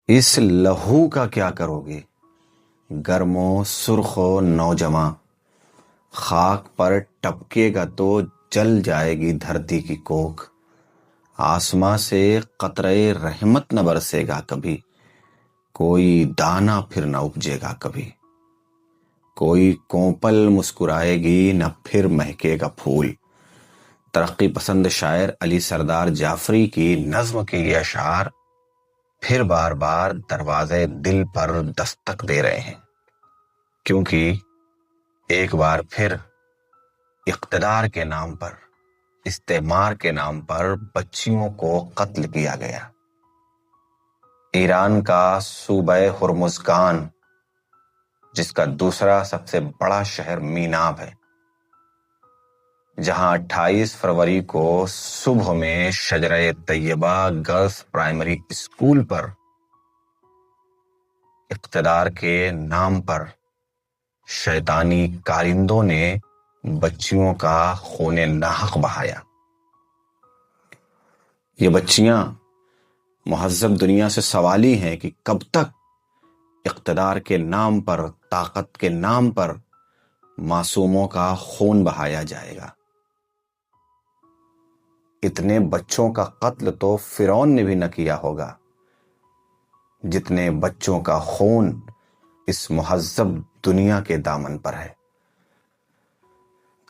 اس لہو کا کیا کرو گے؟ گرم و سرخ و نوجواں، خاک پر ٹپکے گا تو جل جائے گی دھرتی کی کوکھ۔ آسماں سے قطرے رحمت نہ برسے گا کبھی، کوئی دانہ پھر نہ اپجے گا کبھی۔ کوئی کونپل مسکرائے گی نہ پھر مہکے گا پھول۔ ترقی پسند شاعر علی سردار جعفری کی نظم کے یہ اشعار پھر بار بار دروازے دل پر دستک دے رہے ہیں، کیونکہ ایک بار پھر اقتدار کے نام پر، استعمار کے نام پر بچیوں کو قتل کیا گیا۔ ایران کا صوبہ ہرمزگان، جس کا دوسرا سب سے بڑا شہر میناب ہے، جہاں 28 فروری کو صبح میں شجرہ طیبہ گرلز پرائمری اسکول پر اقتدار کے نام پر شیطانی کارندوں نے بچیوں کا خون ناحق بہایا۔ یہ بچیاں مہذب دنیا سے سوالی ہیں کہ کب تک اقتدار کے نام پر، طاقت کے نام پر معصوموں کا خون بہایا جائے گا۔ اتنے بچوں کا قتل تو فرعون نے بھی نہ کیا ہوگا جتنے بچوں کا خون اس مہذب دنیا کے دامن پر ہے۔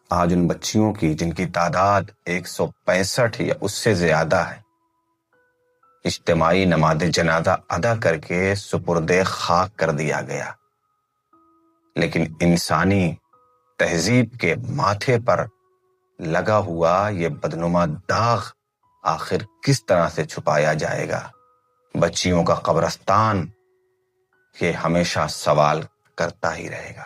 آج ان بچیوں کی، جن کی تعداد 165 یا اس سے زیادہ ہے، اجتماعی نماز جنازہ ادا کر کے سپرد خاک کر دیا گیا، لیکن انسانی تہذیب کے ماتھے پر لگا ہوا یہ بدنما داغ آخر کس طرح سے چھپایا جائے گا؟ بچیوں کا قبرستان یہ ہمیشہ سوال کرتا ہی رہے گا۔